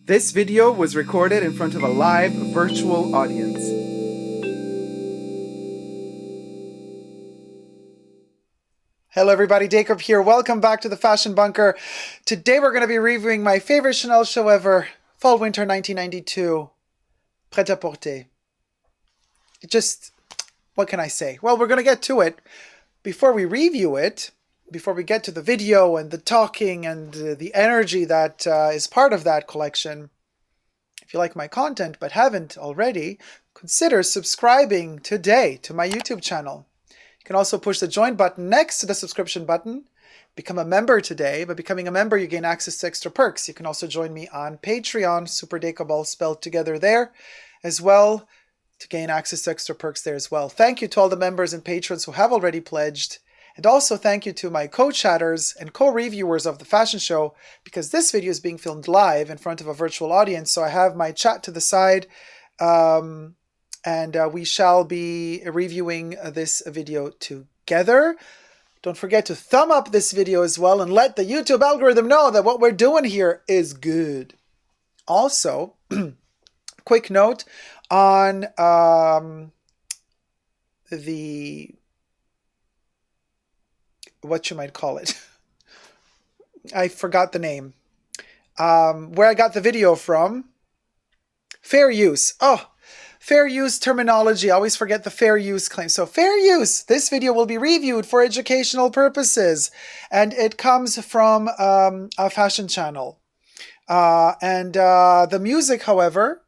This video was recorded in front of a live virtual audience. Hello everybody, Dacob here. Welcome back to the Fashion Bunker. Today we're going to be reviewing my favorite Chanel show ever, Fall Winter 1992, Pret-à-Porter. Just, what can I say? Well, we're going to get to it. Before we review it, before we get to the video and the talking and the energy that is part of that collection, if you like my content but haven't already, consider subscribing today to my YouTube channel. You can also push the join button next to the subscription button. Become a member today. By becoming a member, you gain access to extra perks. You can also join me on Patreon, superdacob all spelled together there as well, to gain access to extra perks there as well. Thank you to all the members and patrons who have already pledged. And also thank you to my co-chatters and co-reviewers of the fashion show, because this video is being filmed live in front of a virtual audience. So I have my chat to the side, and we shall be reviewing this video together. Don't forget to thumb up this video as well and let the YouTube algorithm know that what we're doing here is good. Also, quick note on what you might call it. I forgot the name. Where I got the video from. Fair use. Oh, fair use terminology. I always forget the fair use claim. So fair use. This video will be reviewed for educational purposes. And it comes from a fashion channel. The music, however,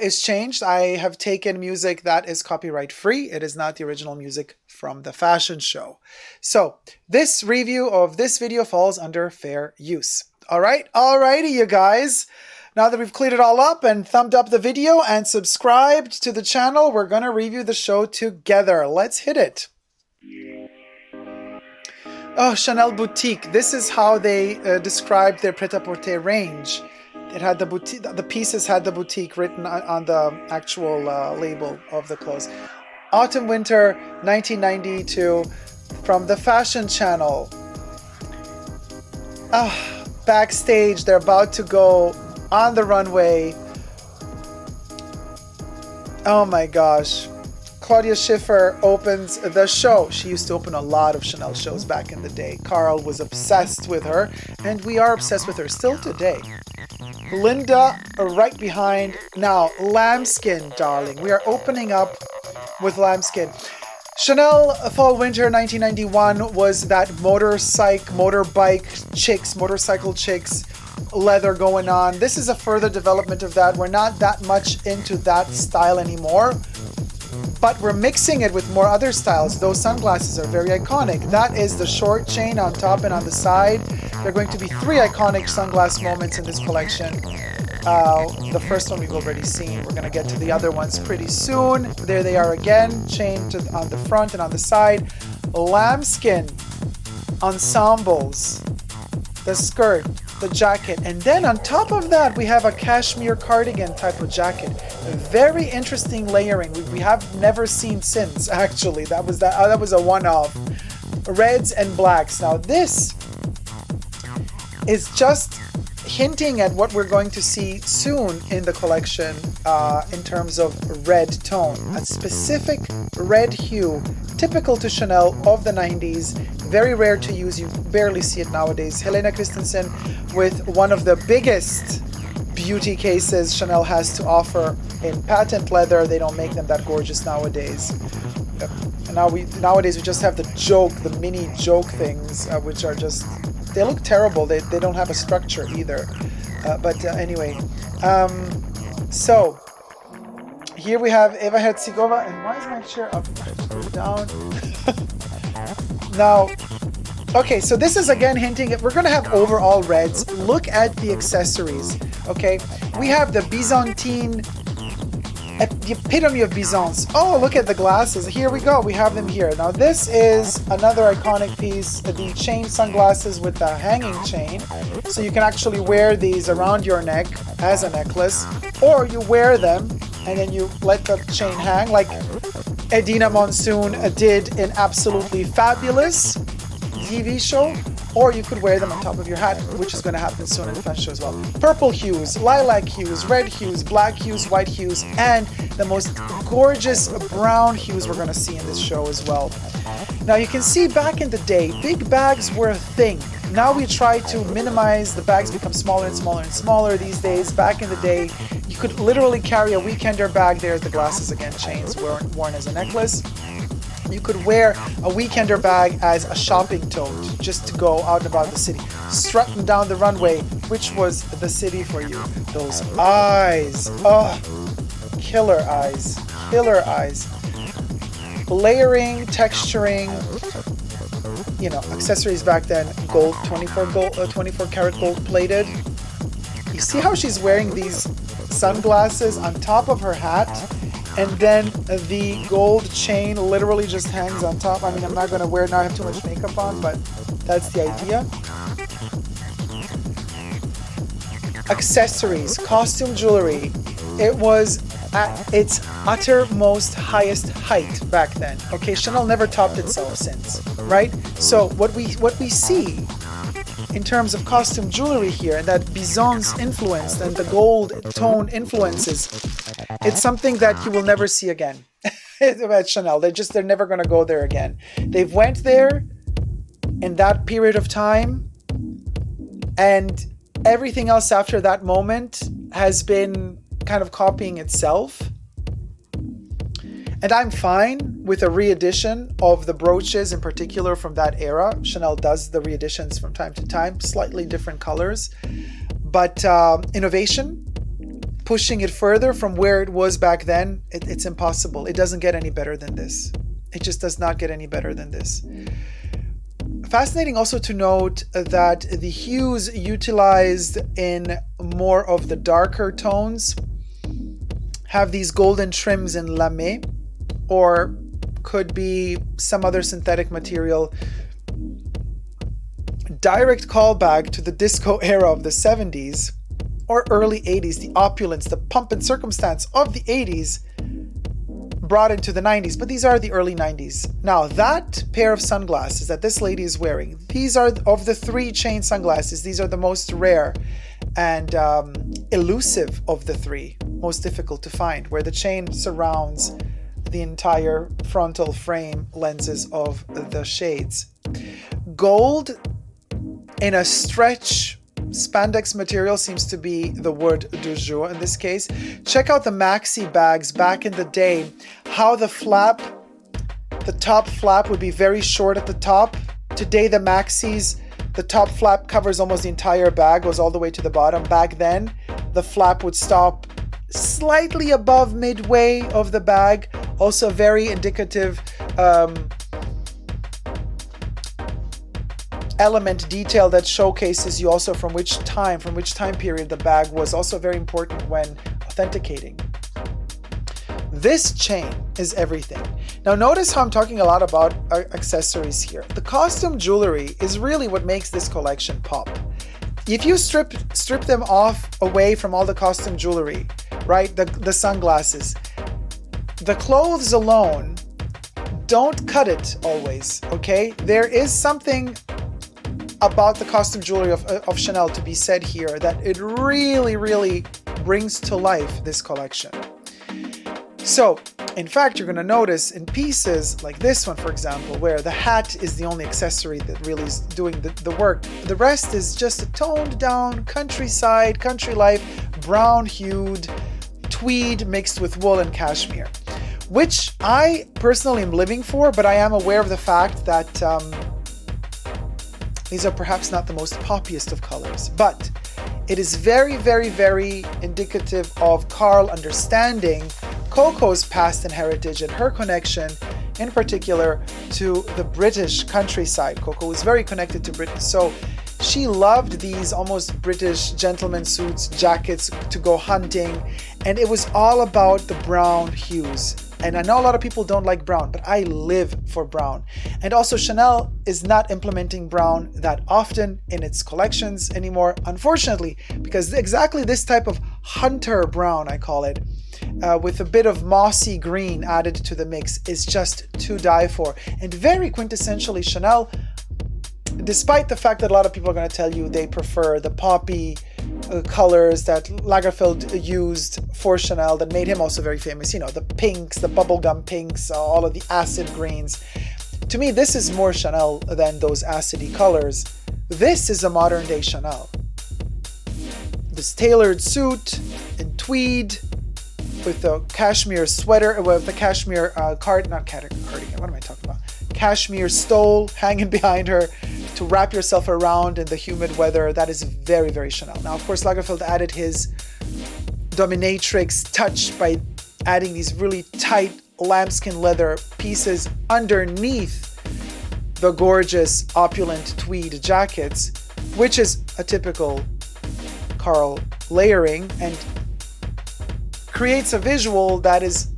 is changed. I have taken music that is copyright free. It is not the original music from the fashion show. So this review of this video falls under fair use. All right, alrighty, you guys. Now that we've cleared it all up and thumbed up the video and subscribed to the channel, we're gonna review the show together. Let's hit it. Oh, Chanel Boutique. This is how they described their Pret-à-Porter range. It had the boutique, the pieces had the boutique written on the actual label of the clothes. Autumn Winter 1992 from the Fashion Channel. Backstage, they're about to go on the runway. Oh my gosh. Claudia Schiffer opens the show. She used to open a lot of Chanel shows back in the day. Karl was obsessed with her, and we are obsessed with her still today. Linda right behind. Now, lambskin, darling. We are opening up with lambskin. Chanel Fall Winter 1991 was that motorcycle chicks leather going on. This is a further development of that. We're not that much into that style anymore, but we're mixing it with more other styles. Those sunglasses are very iconic. That is the short chain on top and on the side. There are going to be 3 iconic sunglass moments in this collection. The first one we've already seen. We're going to get to the other ones pretty soon. There they are again, chained on the front and on the side. Lambskin ensembles, the skirt, the jacket, and then on top of that we have a cashmere cardigan type of jacket. Very interesting layering we have never seen since, actually. That was a one-off. Reds and blacks. Now this is just hinting at what we're going to see soon in the collection in terms of red tone. A specific red hue typical to Chanel of the 90s. Very rare to use. You barely see it nowadays. Helena Christensen with one of the biggest beauty cases Chanel has to offer in patent leather. They don't make them that gorgeous nowadays. Nowadays we just have the mini joke things, which are just, they look terrible. They don't have a structure either. Anyway, so here we have Eva Herzigova, and why is my chair up? Down. Now, okay, so this is again hinting at, we're going to have overall reds. Look at the accessories, okay? We have the Byzantine, the epitome of Byzance. Oh, look at the glasses. Here we go. We have them here. Now, this is another iconic piece, the chain sunglasses with the hanging chain. So you can actually wear these around your neck as a necklace, or you wear them and then you let the chain hang like Edina Monsoon did in Absolutely Fabulous TV show, or you could wear them on top of your hat, which is going to happen soon in the fashion show as well. Purple hues, lilac hues, red hues, black hues, white hues, and the most gorgeous brown hues we're going to see in this show as well. Now you can see back in the day, big bags were a thing. Now we try to minimize, the bags become smaller and smaller and smaller these days. Back in the day, you could literally carry a weekender bag. There's the glasses again, chains worn as a necklace. You could wear a weekender bag as a shopping tote just to go out and about the city. Strutting down the runway, which was the city for you. Those eyes, oh, killer eyes, killer eyes. Layering, texturing, you know, accessories back then, gold, 24 karat gold plated. You see how she's wearing these sunglasses on top of her hat, and then the gold chain literally just hangs on top. I mean, I'm not going to wear it now, I have too much makeup on, but that's the idea. Accessories, costume jewelry, it was at its uttermost highest height back then. Okay, Chanel never topped itself since, right? So what we see in terms of costume jewelry here, and that Bison's influence and the gold tone influences, it's something that you will never see again at Chanel. They're never going to go there again. They've went there in that period of time, and everything else after that moment has been kind of copying itself. And I'm fine with a re-edition of the brooches in particular from that era. Chanel does the re-editions from time to time, slightly different colors. But innovation, pushing it further from where it was back then, it's impossible. It doesn't get any better than this. It just does not get any better than this. Fascinating also to note that the hues utilized in more of the darker tones have these golden trims in lame, or could be some other synthetic material. Direct callback to the disco era of the 70s or early 80s, the opulence, the pomp and circumstance of the 80s brought into the 90s, but these are the early 90s. Now, that pair of sunglasses that this lady is wearing, these are of the 3 chain sunglasses, these are the most rare and elusive of the 3, most difficult to find, where the chain surrounds the entire frontal frame lenses of the shades. Gold in a stretch spandex material seems to be the word du jour in this case. Check out the maxi bags back in the day, how the top flap would be very short at the top. Today the maxis, the top flap covers almost the entire bag, goes all the way to the bottom. Back then, the flap would stop slightly above midway of the bag. Also very indicative element detail that showcases you also from which time period the bag was, also very important when authenticating. This chain is everything. Now notice how I'm talking a lot about accessories here. The costume jewelry is really what makes this collection pop. If you strip them off away from all the costume jewelry, right, the sunglasses, the clothes alone don't cut it always, okay? There is something about the costume jewelry of Chanel to be said here, that it really, really brings to life this collection. So, in fact, you're going to notice in pieces like this one, for example, where the hat is the only accessory that really is doing the work. The rest is just a toned down countryside, country life, brown hued tweed mixed with wool and cashmere, which I personally am living for, but I am aware of the fact that these are perhaps not the most poppiest of colors, but it is very, very, very indicative of Karl understanding Coco's past and heritage and her connection in particular to the British countryside. Coco was very connected to Britain, so she loved these almost British gentleman suits, jackets to go hunting, and it was all about the brown hues. And I know a lot of people don't like brown, but I live for brown. And also Chanel is not implementing brown that often in its collections anymore, unfortunately, because exactly this type of hunter brown, I call it, with a bit of mossy green added to the mix is just to die for. And very quintessentially Chanel, despite the fact that a lot of people are going to tell you they prefer the poppy colors that Lagerfeld used for Chanel that made him also very famous, you know, the pinks, the bubblegum pinks, all of the acid greens. To me, this is more Chanel than those acidy colors. This is a modern day Chanel. This tailored suit in tweed with the cashmere sweater, with the cashmere cardigan, what am I talking about? Cashmere stole hanging behind her to wrap yourself around in the humid weather. That is very, very Chanel. Now, of course, Lagerfeld added his dominatrix touch by adding these really tight lambskin leather pieces underneath the gorgeous opulent tweed jackets, which is a typical Karl layering and creates a visual that is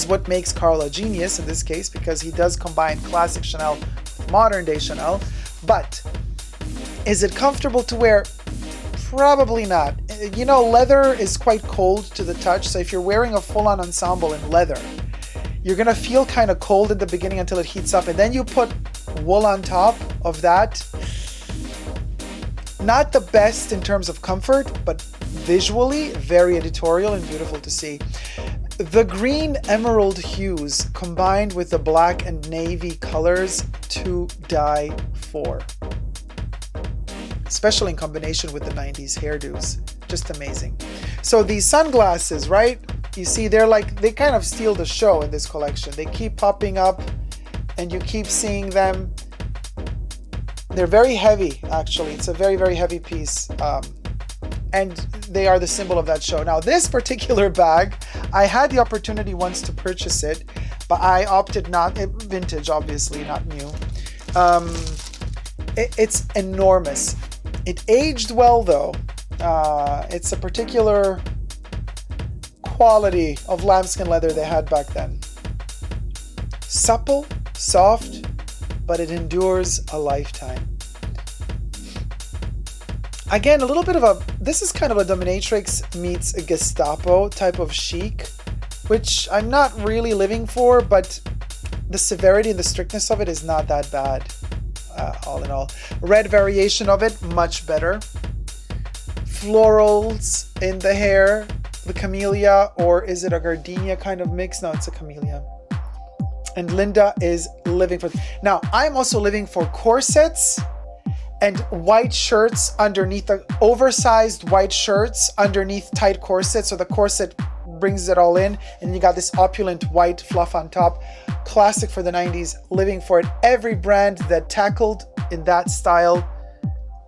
what makes Karl a genius in this case, because he does combine classic Chanel with modern day Chanel. But is it comfortable to wear? Probably not. You know, leather is quite cold to the touch, so if you're wearing a full-on ensemble in leather, you're gonna feel kind of cold at the beginning until it heats up, and then you put wool on top of that. Not the best in terms of comfort, but visually very editorial and beautiful to see. The green emerald hues combined with the black and navy colors to die for. Especially in combination with the 90s hairdos. Just amazing. So these sunglasses, right? You see, they kind of steal the show in this collection. They keep popping up and you keep seeing them. They're very heavy, actually. It's a very, very heavy piece. And they are the symbol of that show. Now, this particular bag, I had the opportunity once to purchase it, but I opted not, vintage, obviously, not new. It's enormous. It aged well, though. It's a particular quality of lambskin leather they had back then. Supple, soft, but it endures a lifetime. Again, a little bit of this is kind of a dominatrix meets a Gestapo type of chic, which I'm not really living for, but the severity and the strictness of it is not that bad, all in all. Red variation of it, much better. Florals in the hair, the camellia, or is it a gardenia kind of mix? No, it's a camellia. And Linda is living for... Now, I'm also living for corsets and white shirts underneath, the oversized white shirts underneath tight corsets. So the corset brings it all in and you got this opulent white fluff on top. Classic for the 90s, living for it. Every brand that tackled in that style,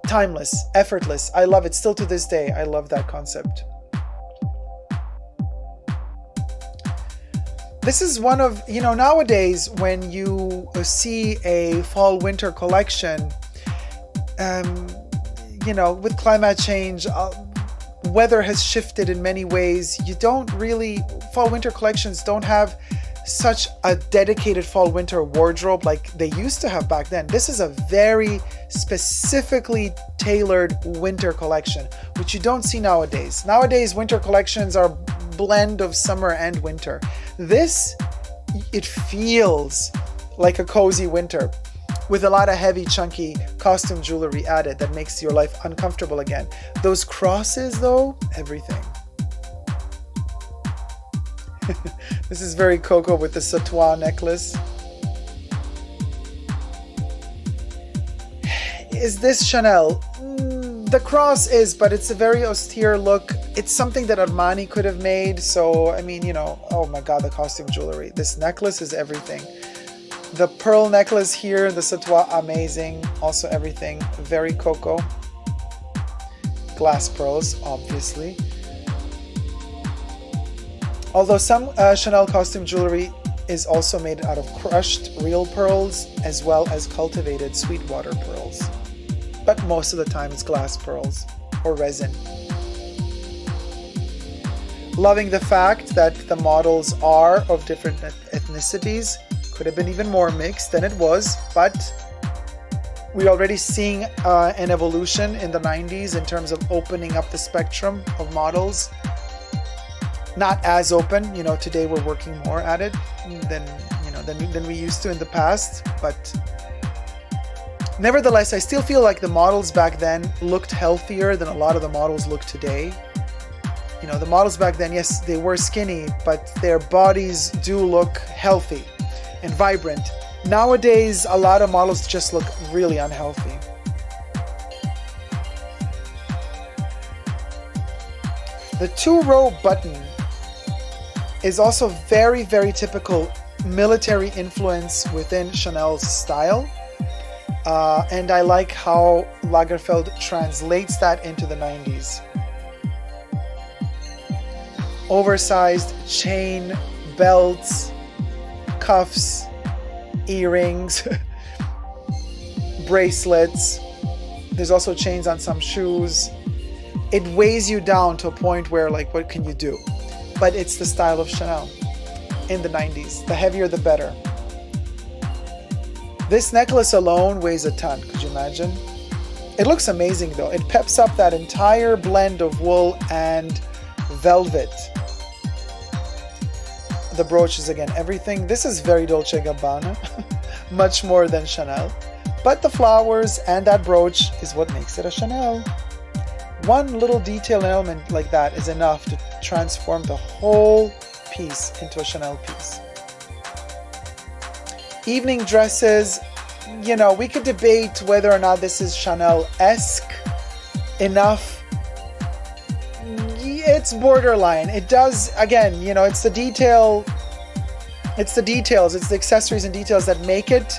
timeless, effortless. I love it still to this day. I love that concept. This is one of, you know, nowadays when you see a fall winter collection, you know, with climate change, weather has shifted in many ways. You don't really, fall winter collections don't have such a dedicated fall winter wardrobe like they used to have back then. This is a very specifically tailored winter collection, which you don't see nowadays. Nowadays, winter collections are a blend of summer and winter. This, it feels like a cozy winter with a lot of heavy, chunky costume jewelry added that makes your life uncomfortable again. Those crosses, though, everything. This is very Coco with the sautoir necklace. Is this Chanel? The cross is, but it's a very austere look. It's something that Armani could have made. So, I mean, you know, oh my God, the costume jewelry. This necklace is everything. The pearl necklace here, the sautoir, amazing. Also everything, very Coco. Glass pearls, obviously. Although some Chanel costume jewelry is also made out of crushed real pearls as well as cultivated Sweetwater pearls. But most of the time it's glass pearls or resin. Loving the fact that the models are of different ethnicities. Could have been even more mixed than it was, but we're already seeing an evolution in the 90s in terms of opening up the spectrum of models. Not as open, you know, today we're working more at it than than we used to in the past, but nevertheless, I still feel like the models back then looked healthier than a lot of the models look today. You know, the models back then, yes, they were skinny, but their bodies do look healthy and vibrant. Nowadays, a lot of models just look really unhealthy. The 2-row button is also very, very typical military influence within Chanel's style. And I like how Lagerfeld translates that into the 90s. Oversized chain, belts, cuffs, earrings, bracelets. There's also chains on some shoes. It weighs you down to a point where, like, what can you do? But it's the style of Chanel in the 90s. The heavier, the better. This necklace alone weighs a ton. Could you imagine? It looks amazing though. It peps up that entire blend of wool and velvet. The brooch is, again, everything. This is very Dolce & Gabbana, much more than Chanel. But the flowers and that brooch is what makes it a Chanel. One little detail element like that is enough to transform the whole piece into a Chanel piece. Evening dresses, you know, we could debate whether or not this is Chanel-esque enough. It's borderline. It does, again, you know, it's the details, it's the accessories and details that make it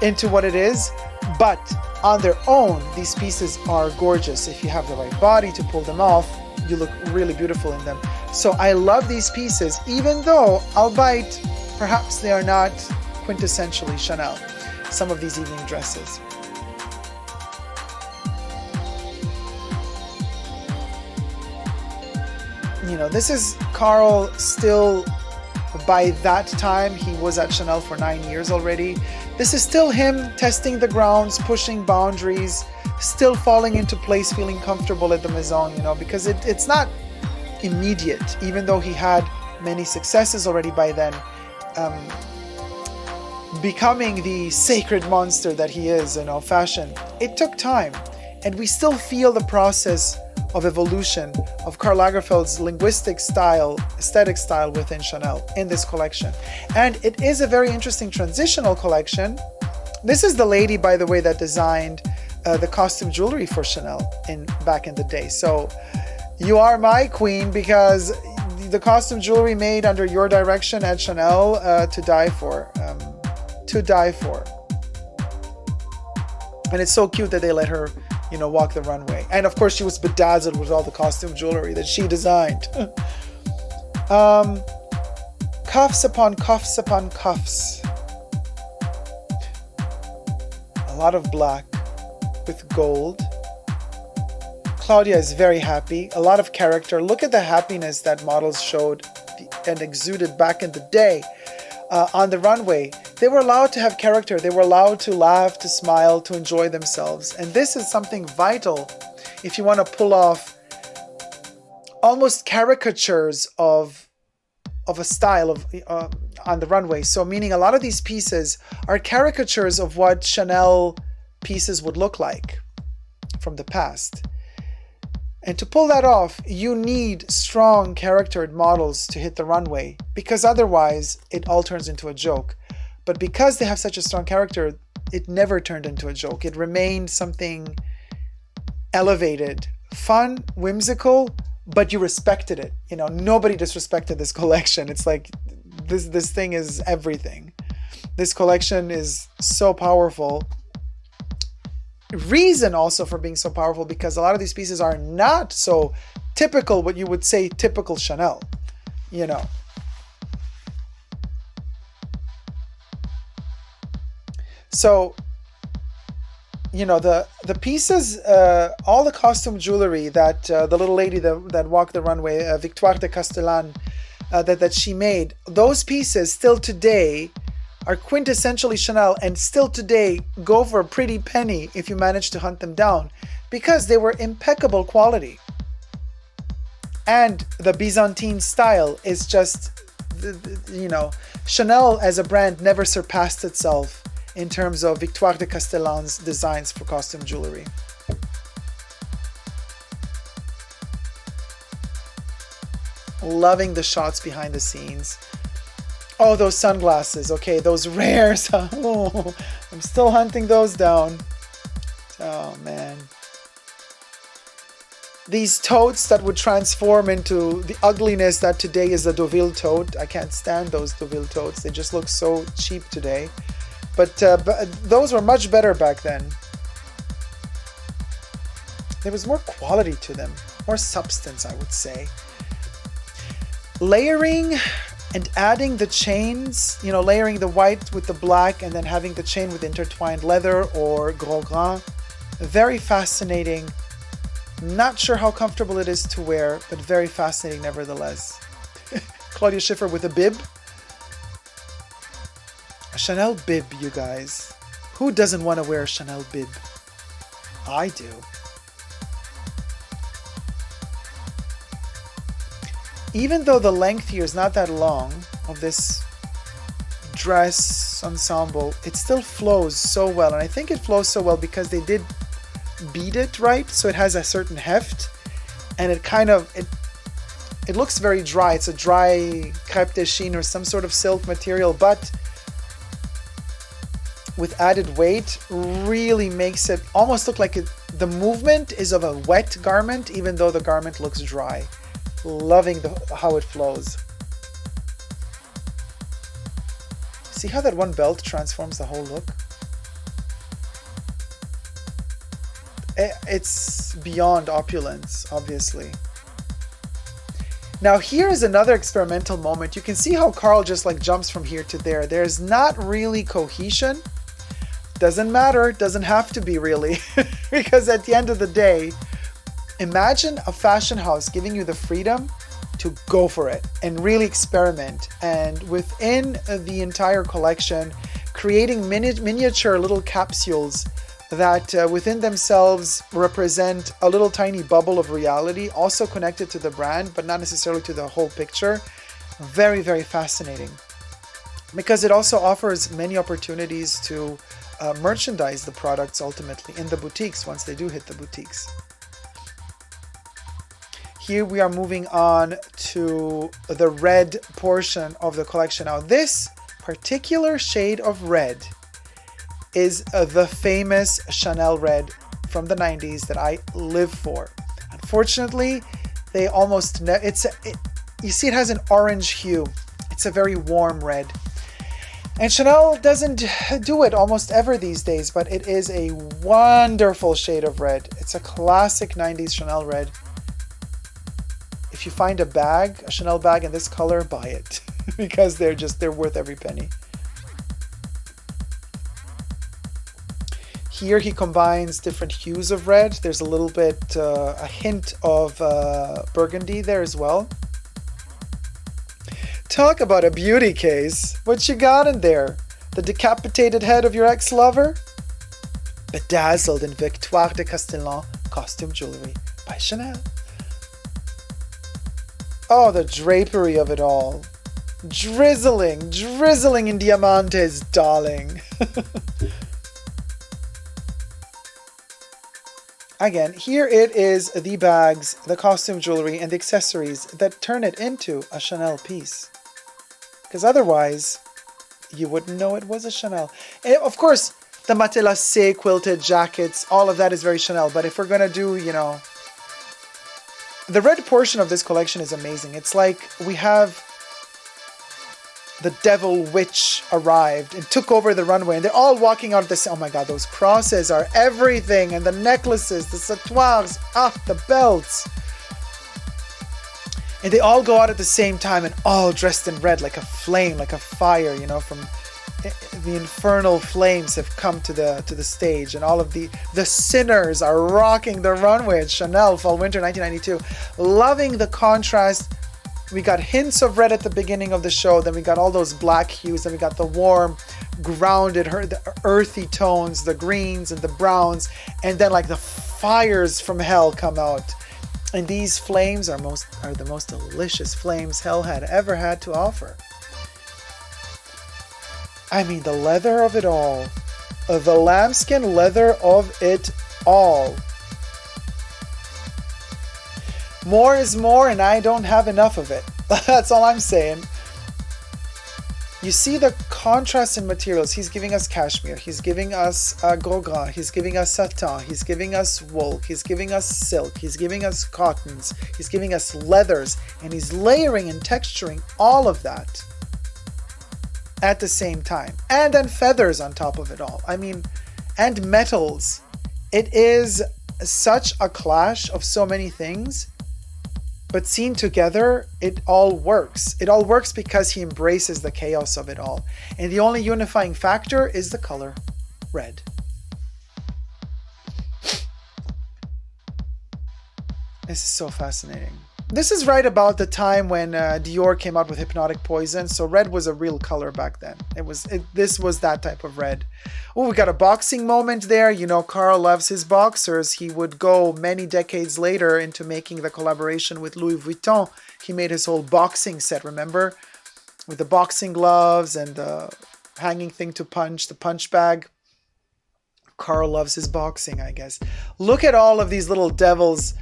into what it is. But on their own, these pieces are gorgeous. If you have the right body to pull them off, you look really beautiful in them. So I love these pieces, even though, albeit perhaps they are not quintessentially Chanel, some of these evening dresses. You know, this is Karl still, by that time, he was at Chanel for 9 years already. This is still him testing the grounds, pushing boundaries, still falling into place, feeling comfortable at the Maison, you know, because it's not immediate, even though he had many successes already by then. Becoming the sacred monster that he is, you know, fashion, it took time. And we still feel the process of evolution of Karl Lagerfeld's linguistic style, aesthetic style within Chanel in this collection. And it is a very interesting transitional collection. This is the lady, by the way, that designed the costume jewelry for Chanel back in the day. So you are my queen, because the costume jewelry made under your direction at Chanel, to die for. To die for. And it's so cute that they let her, you know, walk the runway. And of course she was bedazzled with all the costume jewelry that she designed. Cuffs upon cuffs upon cuffs. A lot of black with gold. Claudia is very happy. A lot of character. Look at the happiness that models showed and exuded back in the day on the runway. They were allowed to have character. They were allowed to laugh, to smile, to enjoy themselves. And this is something vital if you want to pull off almost caricatures of a style on the runway. So meaning a lot of these pieces are caricatures of what Chanel pieces would look like from the past. And to pull that off, you need strong charactered models to hit the runway, because otherwise it all turns into a joke. But because they have such a strong character, it never turned into a joke. It remained something elevated, fun, whimsical, but you respected it. You know, nobody disrespected this collection. It's like this thing is everything. This collection is so powerful. Reason also for being so powerful, because a lot of these pieces are not so typical, what you would say typical Chanel, you know. So, you know, the pieces, all the costume jewelry that the little lady that walked the runway, Victoire de Castellane, that she made, those pieces still today are quintessentially Chanel, and still today go for a pretty penny if you manage to hunt them down, because they were impeccable quality. And the Byzantine style is just you know, Chanel as a brand never surpassed itself in terms of Victoire de Castellan's designs for costume jewelry. Loving the shots behind the scenes. Oh, those sunglasses. Okay, those rares. Oh, I'm still hunting those down. Oh, man. These totes that would transform into the ugliness that today is a Deauville tote. I can't stand those Deauville totes. They just look so cheap today. But those were much better back then. There was more quality to them. More substance, I would say. Layering and adding the chains, you know, layering the white with the black and then having the chain with intertwined leather or gros grain. Very fascinating. Not sure how comfortable it is to wear, but very fascinating nevertheless. Claudia Schiffer with a bib. A Chanel bib, you guys. Who doesn't want to wear a Chanel bib? I do. Even though the length here is not that long of this dress ensemble, it still flows so well. And I think it flows so well because they did bead it right, so it has a certain heft, and it kind of it looks very dry. It's a dry crêpe de chine or some sort of silk material, but with added weight really makes it almost look like the movement is of a wet garment, even though the garment looks dry. Loving how it flows. See how that one belt transforms the whole look? It's beyond opulence, obviously. Now here is another experimental moment. You can see how Karl just like jumps from here to there. There's not really cohesion. Doesn't matter, doesn't have to be really. Because at the end of the day, imagine a fashion house giving you the freedom to go for it and really experiment. And within the entire collection, creating miniature little capsules that within themselves represent a little tiny bubble of reality, also connected to the brand, but not necessarily to the whole picture. Very, very fascinating. Because it also offers many opportunities to merchandise the products ultimately in the boutiques once they do hit the boutiques. Here we are moving on to the red portion of the collection. Now this particular shade of red is the famous Chanel red from the 90s that I live for. Unfortunately, they almost you see it has an orange hue. It's a very warm red. And Chanel doesn't do it almost ever these days, but it is a wonderful shade of red. It's a classic 90s Chanel red. If you find a Chanel bag in this color, buy it because they're worth every penny. Here he combines different hues of red. There's a little bit, a hint of burgundy there as well. Talk about a beauty case. What you got in there? The decapitated head of your ex-lover? Bedazzled in Victoire de Castellan costume jewelry by Chanel. Oh, the drapery of it all. Drizzling in diamantes, darling. Again, here it is the bags, the costume jewelry, and the accessories that turn it into a Chanel piece. Because otherwise, you wouldn't know it was a Chanel. And of course, the matelassé quilted jackets, all of that is very Chanel. But if we're going to do, you know, the red portion of this collection is amazing. It's like we have the devil witch arrived and took over the runway, and they're all walking out of this. Oh my God, those crosses are everything, and the necklaces, the sautoirs, the belts. And they all go out at the same time and all dressed in red, like a flame, like a fire, you know, from the infernal flames have come to the stage, and all of the sinners are rocking the runway at Chanel Fall Winter 1992. Loving the contrast. We got hints of red at the beginning of the show, then we got all those black hues, then we got the warm, grounded, the earthy tones, the greens and the browns, and then like the fires from hell come out. And these flames are the most delicious flames hell had ever had to offer. I mean, the leather of it all. The lambskin leather of it all. More is more, and I don't have enough of it. That's all I'm saying. You see the contrast in materials. He's giving us cashmere. He's giving us gros gras. He's giving us satin. He's giving us wool. He's giving us silk. He's giving us cottons. He's giving us leathers. And he's layering and texturing all of that at the same time. And then feathers on top of it all. I mean, and metals. It is such a clash of so many things. But seen together, it all works. It all works because he embraces the chaos of it all. And the only unifying factor is the color, red. This is so fascinating. This is right about the time when Dior came out with Hypnotic Poison. So red was a real color back then. This was that type of red. Oh, we got a boxing moment there. You know, Karl loves his boxers. He would go many decades later into making the collaboration with Louis Vuitton. He made his whole boxing set, remember? With the boxing gloves and the hanging thing to punch, the punch bag. Karl loves his boxing, I guess. Look at all of these little devils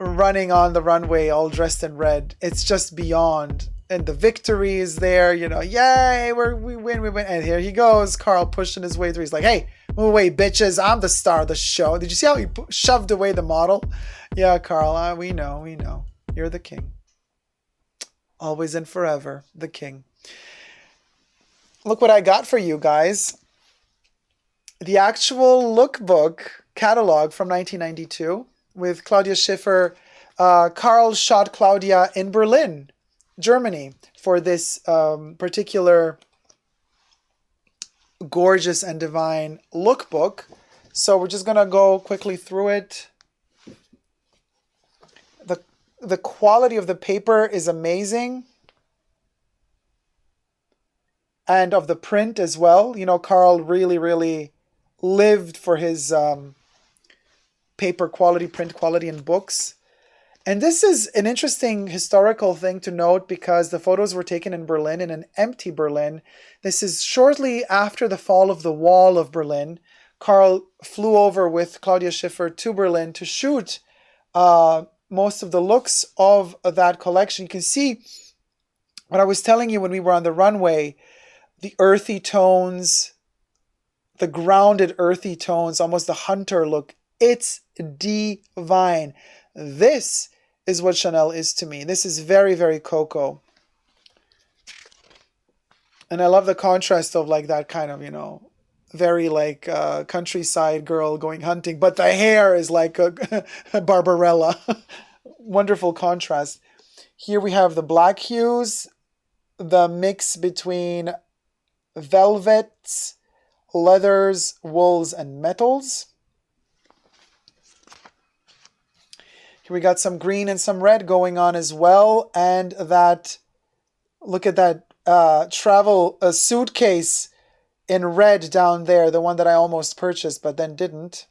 running on the runway all dressed in red. It's just beyond. And the victory is there, you know, yay, we win. And here he goes, Karl pushing his way through. He's like, hey, move away, bitches. I'm the star of the show. Did you see how he shoved away the model? Yeah, Karl, we know. You're the king. Always and forever, the king. Look what I got for you guys. The actual lookbook catalog from 1992. With Claudia Schiffer. Karl shot Claudia in Berlin, Germany, for this particular gorgeous and divine lookbook. So we're just going to go quickly through it. The quality of the paper is amazing. And of the print as well. You know, Karl really, really lived for his paper quality, print quality in books. And this is an interesting historical thing to note because the photos were taken in Berlin, in an empty Berlin. This is shortly after the fall of the wall of Berlin. Karl flew over with Claudia Schiffer to Berlin to shoot most of the looks of that collection. You can see what I was telling you when we were on the runway, the earthy tones, the grounded earthy tones, almost the hunter look. It's divine. This is what Chanel is to me. This is very, very coco. And I love the contrast of like that kind of, you know, very like countryside girl going hunting. But the hair is like a Barbarella. Wonderful contrast. Here we have the black hues, the mix between velvets, leathers, wools, and metals. Here we got some green and some red going on as well. And that, look at that travel suitcase in red down there. The one that I almost purchased but then didn't.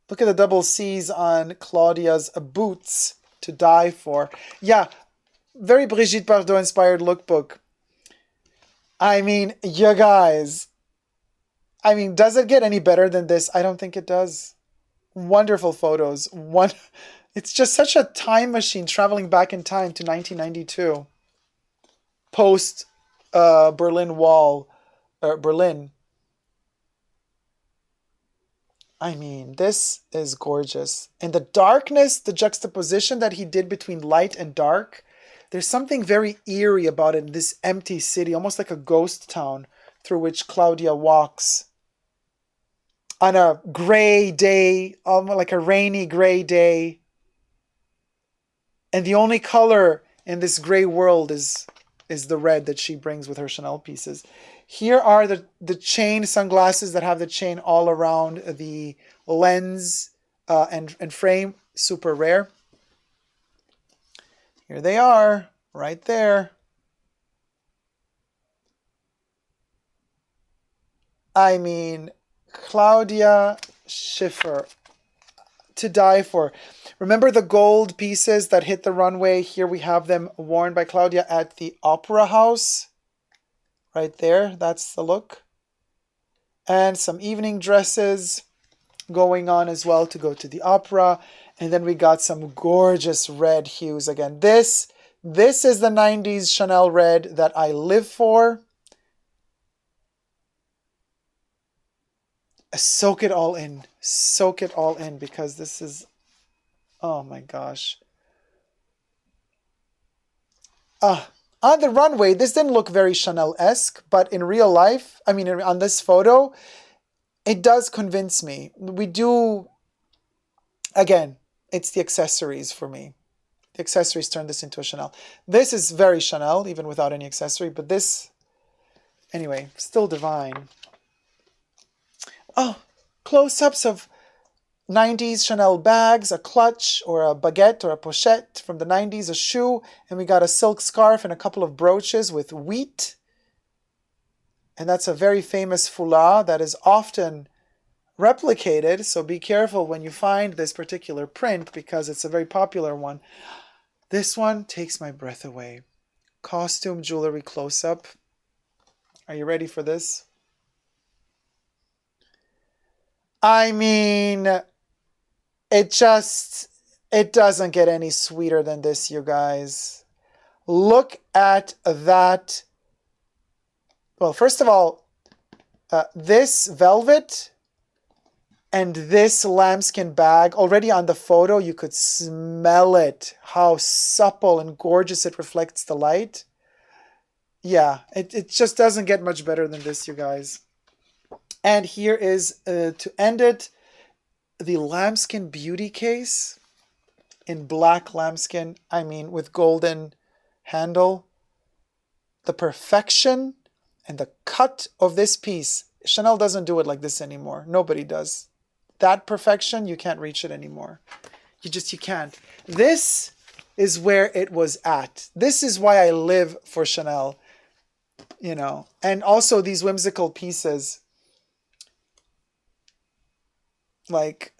Look at the double C's on Claudia's boots, to die for. Yeah, very Brigitte Bardot inspired lookbook. I mean, you guys. I mean, does it get any better than this? I don't think it does. Wonderful photos. It's just such a time machine traveling back in time to 1992. Post Berlin Wall. Berlin. I mean, this is gorgeous. And the darkness, the juxtaposition that he did between light and dark, there's something very eerie about it in this empty city, almost like a ghost town through which Claudia walks. On a gray day, almost like a rainy gray day. And the only color in this gray world is the red that she brings with her Chanel pieces. Here are the chain sunglasses that have the chain all around the lens and frame. Super rare. Here they are, right there. I mean, Claudia Schiffer, to die for. Remember the gold pieces that hit the runway? Here we have them worn by Claudia at the Opera House. right there. That's the look. And some evening dresses going on as well to go to the opera. And then we got some gorgeous red hues again. This is the 90s Chanel red that I live for. Soak it all in. Soak it all in because this is, oh my gosh. On the runway, this didn't look very Chanel-esque, but in real life, I mean, on this photo, it does convince me. We do, again, it's the accessories for me. The accessories turn this into a Chanel. This is very Chanel, even without any accessory, but this, anyway, still divine. Oh, close-ups of 90s Chanel bags, a clutch or a baguette or a pochette from the 90s, a shoe, and we got a silk scarf and a couple of brooches with wheat. And that's a very famous foulard that is often replicated, so be careful when you find this particular print because it's a very popular one. This one takes my breath away. Costume jewelry close-up. Are you ready for this? I mean, it doesn't get any sweeter than this, you guys. Look at that. Well, first of all, this velvet and this lambskin bag, already on the photo, you could smell it, how supple and gorgeous it reflects the light. Yeah, it just doesn't get much better than this, you guys. And here is, to end it, the lambskin beauty case in black lambskin, I mean, with golden handle. The perfection and the cut of this piece. Chanel doesn't do it like this anymore. Nobody does. That perfection, you can't reach it anymore. You can't. This is where it was at. This is why I live for Chanel, you know. And also these whimsical pieces. Like,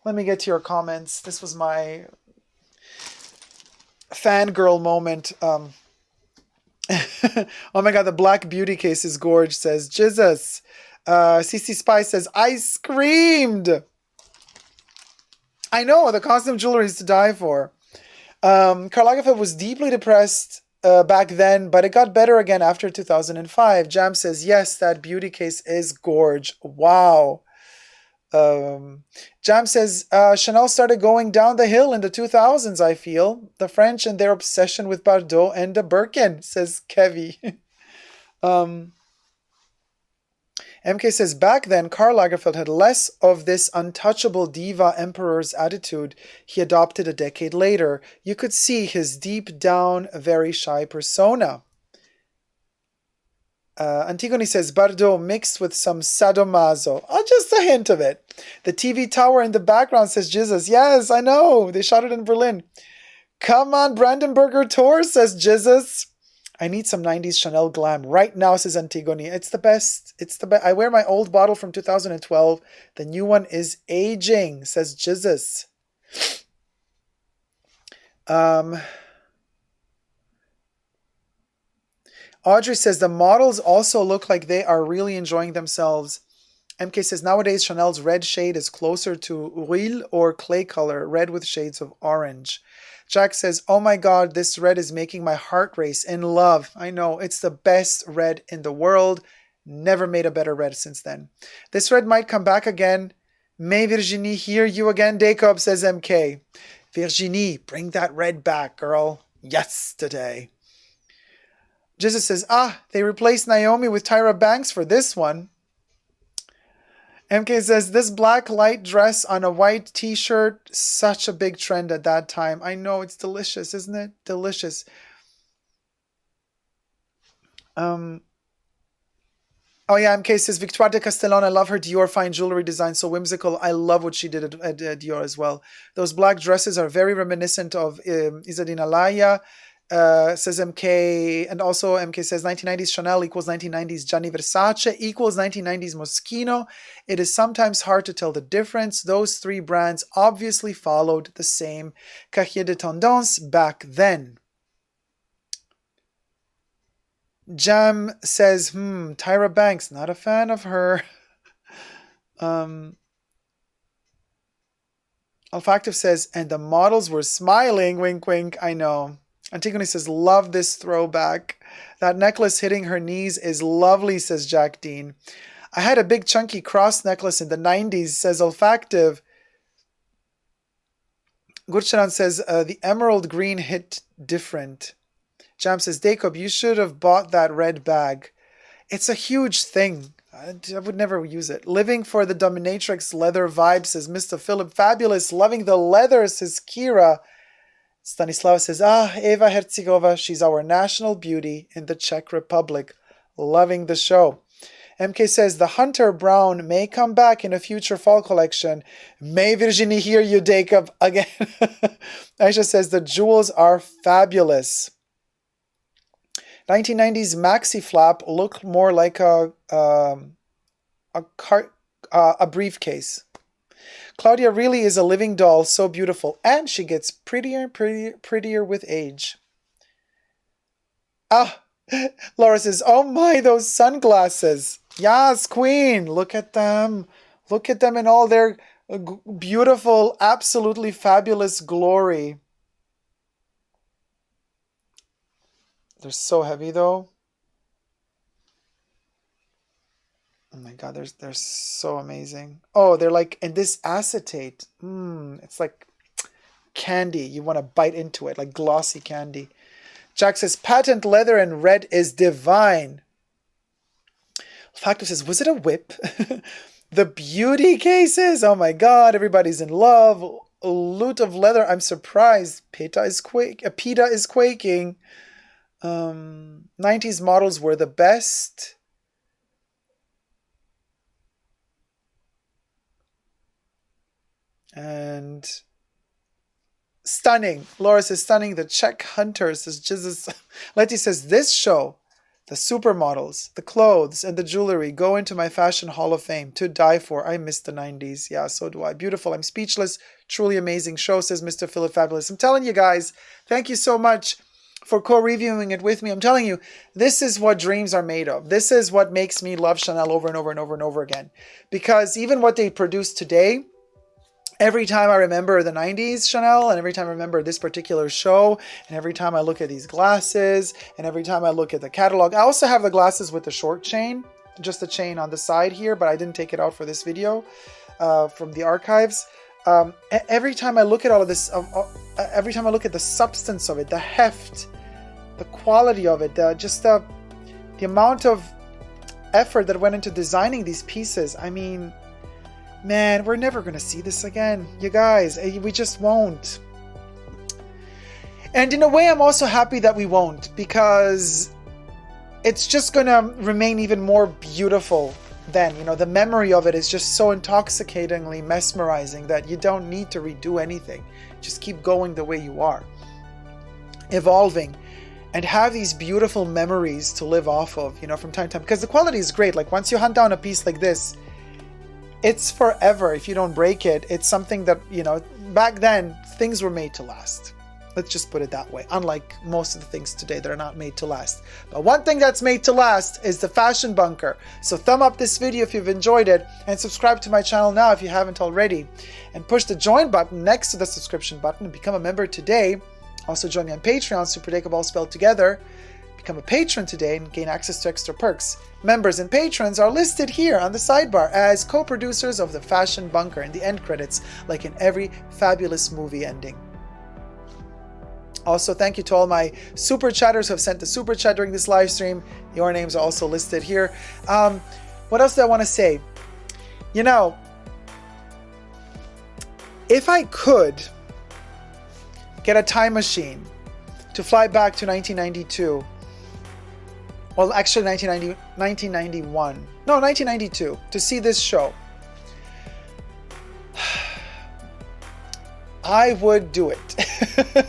let me get to your comments. This was my fangirl moment. Oh my god, the black beauty case is gorge, says Jesus. CC Spy says, I screamed. I know, the costume jewelry is to die for. Karl Lagerfeld was deeply depressed back then, but it got better again after 2005. Jam says, yes, that beauty case is gorge. Wow. Jam says, Chanel started going down the hill in the 2000s, I feel. The French and their obsession with Bardot and the Birkin, says Kevy. MK says, back then, Karl Lagerfeld had less of this untouchable diva emperor's attitude he adopted a decade later. You could see his deep down, very shy persona. Antigone says, Bardot mixed with some sadomaso. Oh, just a hint of it. The TV tower in the background, says Jesus. Yes, I know. They shot it in Berlin. Come on, Brandenburger Tor, says Jesus. I need some 90s Chanel glam right now, says Antigone. It's the best. It's the best. I wear my old bottle from 2012. The new one is aging, says Jesus. Audrey says, the models also look like they are really enjoying themselves. MK says, nowadays Chanel's red shade is closer to Huile or clay color, red with shades of orange. Jack says, oh my god, this red is making my heart race in love. I know, it's the best red in the world. Never made a better red since then. This red might come back again. May Virginie hear you again, Dacob, says MK. Virginie, bring that red back, girl. Yesterday. Jesus says, they replaced Naomi with Tyra Banks for this one. MK says, this black light dress on a white t-shirt, such a big trend at that time. I know, it's delicious, isn't it? Delicious. Oh yeah, MK says, Victoire de Castellon, I love her Dior fine jewelry design, so whimsical. I love what she did at Dior as well. Those black dresses are very reminiscent of Isadina Laya. Says MK, and also MK says 1990s Chanel equals 1990s Gianni Versace equals 1990s Moschino. It is sometimes hard to tell the difference. Those three brands obviously followed the same cahier de tendance back then. Jam says, Tyra Banks, not a fan of her. Olfactive says, and the models were smiling, wink, wink. I know. Antigone says, love this throwback. That necklace hitting her knees is lovely, says Jack Dean. I had a big chunky cross necklace in the 90s, says Olfactive. Gurcharan says, the emerald green hit different. Jam says, Dacob, you should have bought that red bag. It's a huge thing. I would never use it. Living for the dominatrix leather vibe, says Mr. Philip. Fabulous. Loving the leather, says Kira. Stanislava says, Eva Hercegova, she's our national beauty in the Czech Republic. Loving the show. MK says, the Hunter Brown may come back in a future fall collection. May Virginie hear you, Dacob, again. Aisha says, the jewels are fabulous. 1990s maxi flap looked more like a briefcase. Claudia really is a living doll, so beautiful, and she gets prettier and prettier with age. Laura says, oh my, those sunglasses. Yes, queen, look at them. Look at them in all their beautiful, absolutely fabulous glory. They're so heavy though. Oh my god, they're so amazing. Oh, they're like, and this acetate. It's like candy. You want to bite into it, like glossy candy. Jack says, patent leather and red is divine. Factor says, was it a whip? The beauty cases. Oh my god, everybody's in love. A loot of leather. I'm surprised. PETA is quaking. 90s models were the best. And stunning. Laura says, stunning. The Czech Hunters. Letty says, this show, the supermodels, the clothes, and the jewelry go into my fashion hall of fame to die for. I miss the 90s. Yeah, so do I. Beautiful. I'm speechless. Truly amazing show, says Mr. Philip Fabulous. I'm telling you guys, thank you so much for co-reviewing it with me. I'm telling you, this is what dreams are made of. This is what makes me love Chanel over and over and over and over again. Because even what they produce today, every time I remember the 90s Chanel, and every time I remember this particular show, and every time I look at these glasses, and every time I look at the catalog. I also have the glasses with the short chain, just the chain on the side here, but I didn't take it out for this video from the archives. Every time I look at all of this, every time I look at the substance of it, the heft, the quality of it, just the amount of effort that went into designing these pieces. I mean, man, we're never going to see this again. You guys, we just won't. And in a way, I'm also happy that we won't, because it's just going to remain even more beautiful then. You know, the memory of it is just so intoxicatingly mesmerizing that you don't need to redo anything. Just keep going the way you are, evolving, and have these beautiful memories to live off of, you know, from time to time. Because the quality is great. Like, once you hunt down a piece like this, it's forever. If you don't break it, it's something that, you know, back then, things were made to last. Let's just put it that way. Unlike most of the things today that are not made to last. But one thing that's made to last is the Fashion Bunker. So thumb up this video if you've enjoyed it, and subscribe to my channel now if you haven't already. And push the join button next to the subscription button and become a member today. Also join me on Patreon, superdacob all spelled together. Become a patron today and gain access to extra perks. Members and patrons are listed here on the sidebar as co-producers of the Fashion Bunker in the end credits, like in every fabulous movie ending. Also, thank you to all my super chatters who have sent the super chat during this live stream. Your names are also listed here. What else do I want to say? You know, if I could get a time machine to fly back to 1992, well, actually 1991, no, 1992, to see this show, I would do it.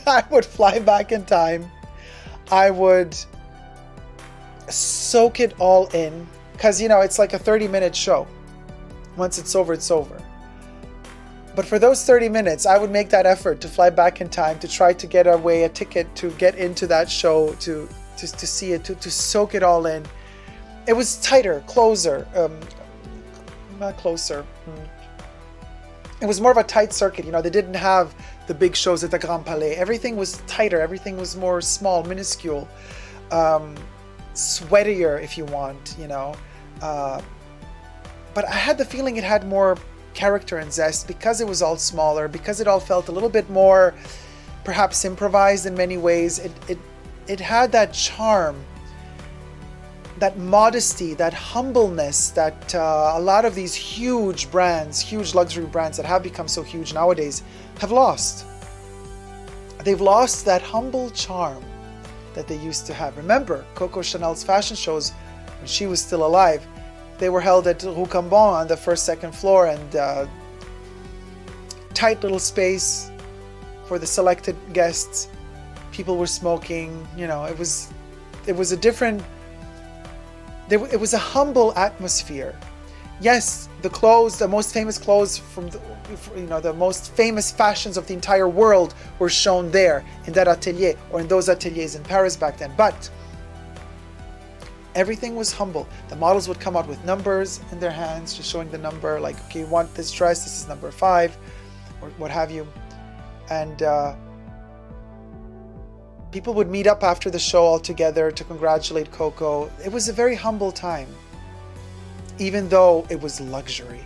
I would fly back in time. I would soak it all in, because, you know, it's like a 30-minute show. Once it's over, it's over. But for those 30 minutes, I would make that effort to fly back in time to try to get a ticket to get into that show, to to see it, to soak it all in. It was tighter, closer, not closer. It was more of a tight circuit. You know, they didn't have the big shows at the Grand Palais. Everything was tighter. Everything was more small, minuscule, sweatier, if you want, you know. But I had the feeling it had more character and zest because it was all smaller, because it all felt a little bit more perhaps improvised in many ways. It had that charm, that modesty, that humbleness that a lot of these huge brands, huge luxury brands that have become so huge nowadays have lost. They've lost that humble charm that they used to have. Remember, Coco Chanel's fashion shows, when she was still alive, they were held at Rue Cambon on the first, second floor, and tight little space for the selected guests. People were smoking, you know, it was a different, it was a humble atmosphere. Yes, the clothes, the most famous clothes from the most famous fashions of the entire world were shown there in that atelier, or in those ateliers in Paris back then. But everything was humble. The models would come out with numbers in their hands, just showing the number, like, okay, you want this dress, this is number 5, or what have you. And people would meet up after the show all together to congratulate Coco. It was a very humble time, even though it was luxury.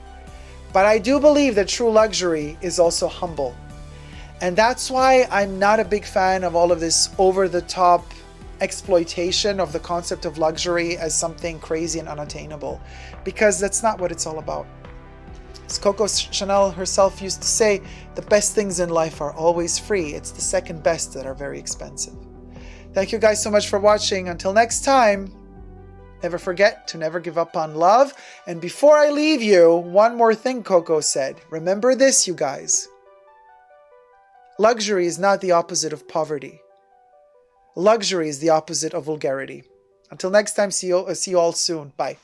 But I do believe that true luxury is also humble. And that's why I'm not a big fan of all of this over-the-top exploitation of the concept of luxury as something crazy and unattainable, because that's not what it's all about. As Coco Chanel herself used to say, the best things in life are always free. It's the second best that are very expensive. Thank you guys so much for watching. Until next time, never forget to never give up on love. And before I leave you, one more thing Coco said. Remember this, you guys. Luxury is not the opposite of poverty. Luxury is the opposite of vulgarity. Until next time, see you all soon. Bye.